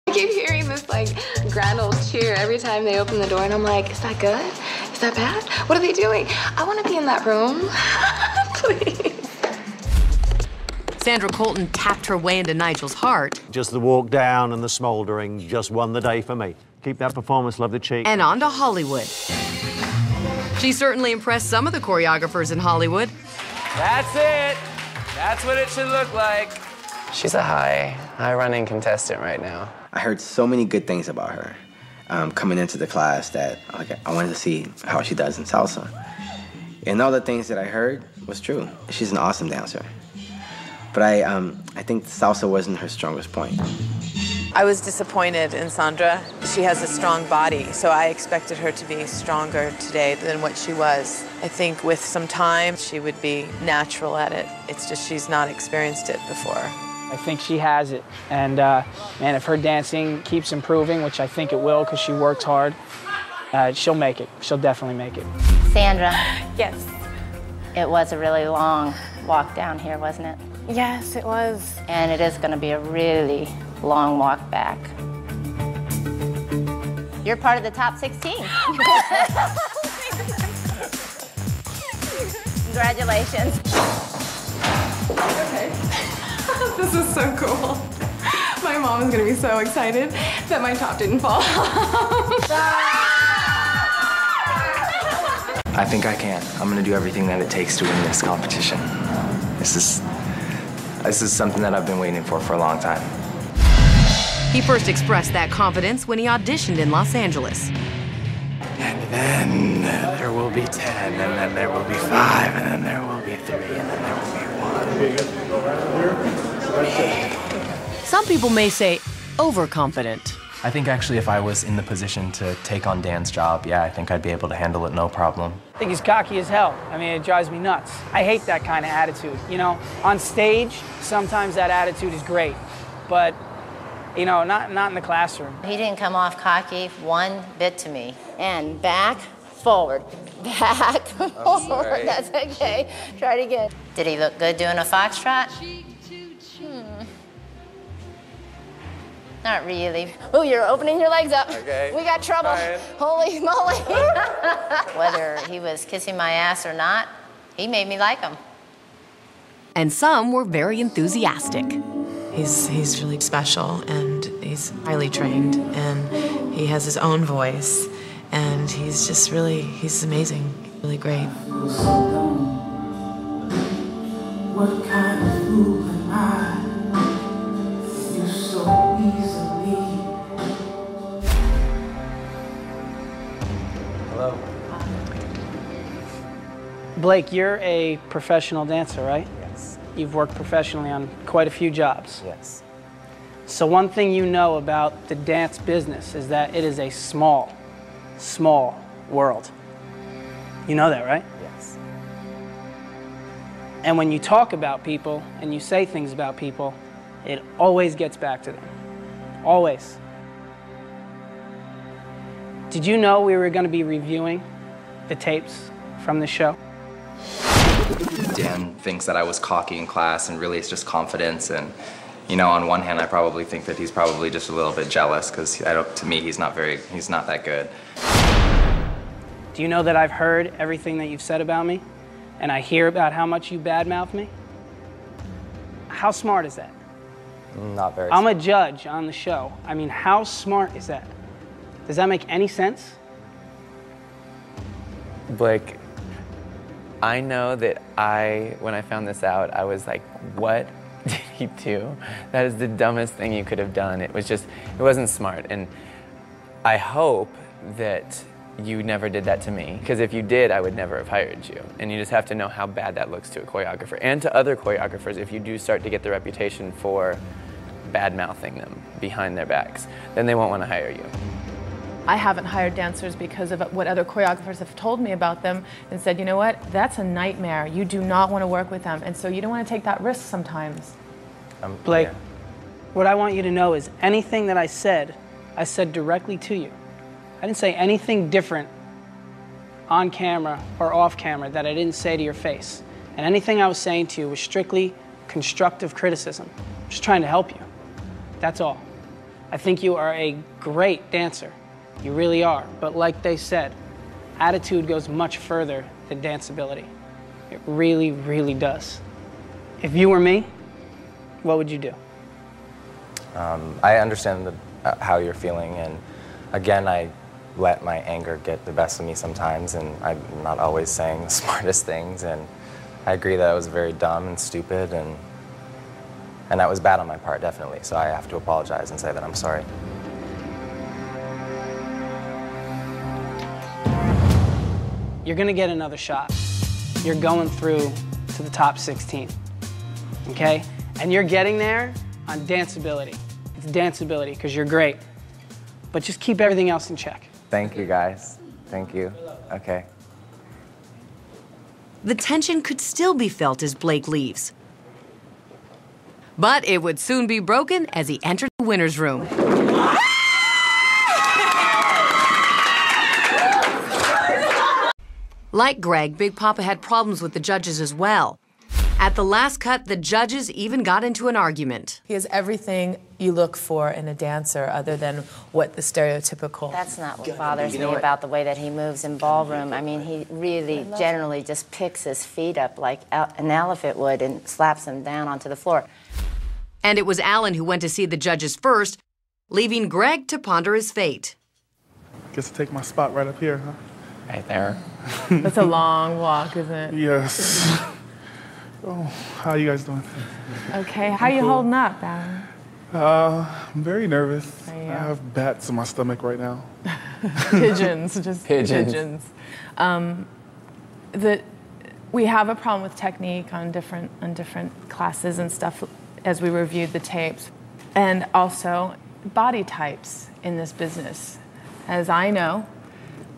I keep hearing this like grand old cheer every time they open the door, and I'm like, is that good? Is that bad? What are they doing? I want to be in that room. Please. Sandra Colton tapped her way into Nigel's heart. Just the walk down and the smouldering just won the day for me. Keep that performance, love the cheek. And on to Hollywood. She certainly impressed some of the choreographers in Hollywood. That's it. That's what it should look like. She's a high-running contestant right now. I heard so many good things about her coming into the class that I wanted to see how she does in salsa. And all the things that I heard was true. She's an awesome dancer. But I think salsa wasn't her strongest point. I was disappointed in Sandra. She has a strong body, so I expected her to be stronger today than what she was. I think with some time, she would be natural at it. It's just she's not experienced it before. I think she has it, and man, if her dancing keeps improving, which I think it will because she works hard, she'll make it. She'll definitely make it. Sandra. Yes. It was a really long walk down here, wasn't it? Yes, it was. And it is going to be a really long walk back. You're part of the top 16. Congratulations. Okay. This is so cool. My mom is going to be so excited that my top didn't fall. I think I can. I'm gonna do everything that it takes to win this competition. This is something that I've been waiting for a long time. He first expressed that confidence when he auditioned in Los Angeles. And then there will be 10, and then there will be 5, and then there will be 3, and then there will be 1. Some people may say overconfident. I think actually if I was in the position to take on Dan's job, yeah, I think I'd be able to handle it no problem. I think he's cocky as hell. I mean, it drives me nuts. I hate that kind of attitude. You know, on stage, sometimes that attitude is great, but you know, not in the classroom. He didn't come off cocky one bit to me. And back, forward, back, forward. Sorry. That's okay. Try it again. Did he look good doing a foxtrot? Not really. Oh, you're opening your legs up. Okay. We got trouble. Fine. Holy moly. Whether he was kissing my ass or not, he made me like him. And some were very enthusiastic. He's really special, and he's highly trained, and he has his own voice, and he's amazing, really great. What kind of fool am I? You so easily. Hello. Blake, you're a professional dancer, right? Yes. You've worked professionally on quite a few jobs. Yes. So one thing you know about the dance business is that it is a small world. You know that, right? Yes. And when you talk about people and you say things about people, it always gets back to them. Always. Did you know we were going to be reviewing the tapes from the show? Dan thinks that I was cocky in class, and really it's just confidence. And you know, on one hand, I probably think that he's probably just a little bit jealous because to me, he's not that good. Do you know that I've heard everything that you've said about me, and I hear about how much you badmouth me? How smart is that? Not very. I'm a judge on the show. I mean, how smart is that? Does that make any sense? Blake, I know that when I found this out, I was like, what did he do? That is the dumbest thing you could have done. It wasn't smart. And I hope that you never did that to me, because if you did, I would never have hired you. And you just have to know how bad that looks to a choreographer and to other choreographers if you do start to get the reputation for bad-mouthing them behind their backs, then they won't want to hire you. I haven't hired dancers because of what other choreographers have told me about them and said, you know what, that's a nightmare. You do not want to work with them, and so you don't want to take that risk sometimes. Blake, Yeah. what I want you to know is anything that I said directly to you. I didn't say anything different on camera or off camera that I didn't say to your face. And anything I was saying to you was strictly constructive criticism. I'm just trying to help you. That's all. I think you are a great dancer. You really are. But like they said, attitude goes much further than danceability. It really, really does. If you were me, what would you do? I understand how you're feeling, and again, I let my anger get the best of me sometimes, and I'm not always saying the smartest things, and I agree that it was very dumb and stupid, and that was bad on my part, definitely, so I have to apologize and say that I'm sorry. You're gonna get another shot. You're going through to the top 16, okay? And you're getting there on danceability. It's danceability, because you're great. But just keep everything else in check. Thank you, guys. Thank you. Okay. The tension could still be felt as Blake leaves. But it would soon be broken as he entered the winner's room. Like Greg, Big Papa had problems with the judges as well. At the last cut, the judges even got into an argument. He has everything you look for in a dancer other than what the stereotypical... That's not what bothers me about the way that he moves in ballroom. I mean, he really generally just picks his feet up like an elephant would and slaps them down onto the floor. And it was Alan who went to see the judges first, leaving Greg to ponder his fate. Guess I'll take my spot right up here, huh? Right there. That's a long walk, isn't it? Yes. Oh, how you guys doing? Okay, how you holding up, Alan? I'm very nervous. I have bats in my stomach right now. Pigeons, just pigeons. We have a problem with technique on different classes and stuff as we reviewed the tapes, and also body types in this business. As I know,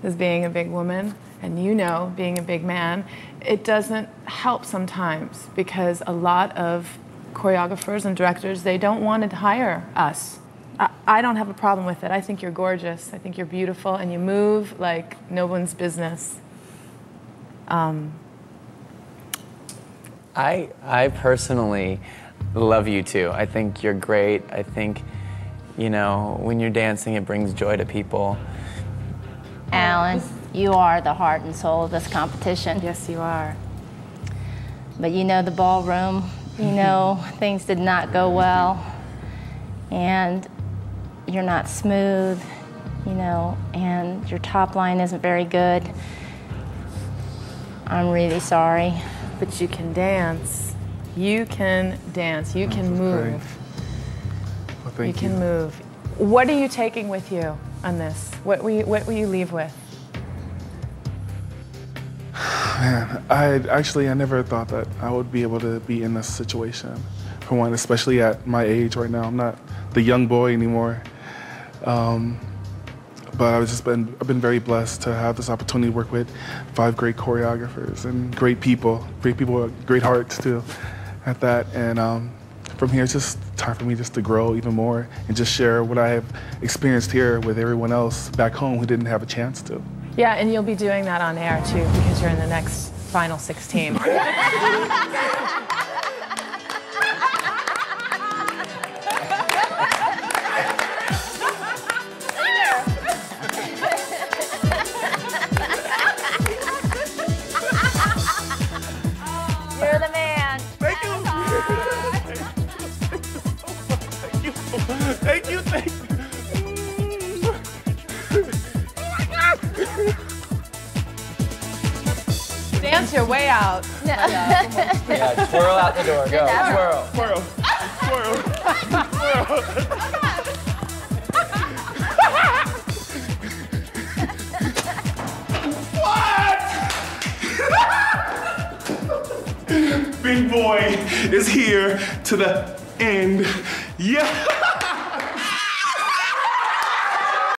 as being a big woman, and you know, being a big man, it doesn't help sometimes because a lot of choreographers and directors, they don't want to hire us. I don't have a problem with it. I think you're gorgeous. I think you're beautiful, and you move like no one's business. I personally love you too. I think you're great. I think, you know, when you're dancing, it brings joy to people. Alan, you are the heart and soul of this competition. Yes, you are. But you know the ballroom, you know things did not go well, and you're not smooth, you know, and your top line isn't very good. I'm really sorry. But you can dance. You can dance. You can move. Well, thank you can move. What are you taking with you on this? What will you leave with? Man, I never thought that I would be able to be in this situation. For one, especially at my age right now. I'm not the young boy anymore. But I've been very blessed to have this opportunity to work with 5 great choreographers and great people with great hearts too, at that. And from here, it's just time for me just to grow even more and just share what I have experienced here with everyone else back home who didn't have a chance to. Yeah, and you'll be doing that on air too because you're in the next final 16. You're the man. Thank you. Thank you. Thank you. Dance your way out. Yeah, twirl out the door. Go. Twirl. Twirl. Twirl. What? Big boy is here to the end. Yeah.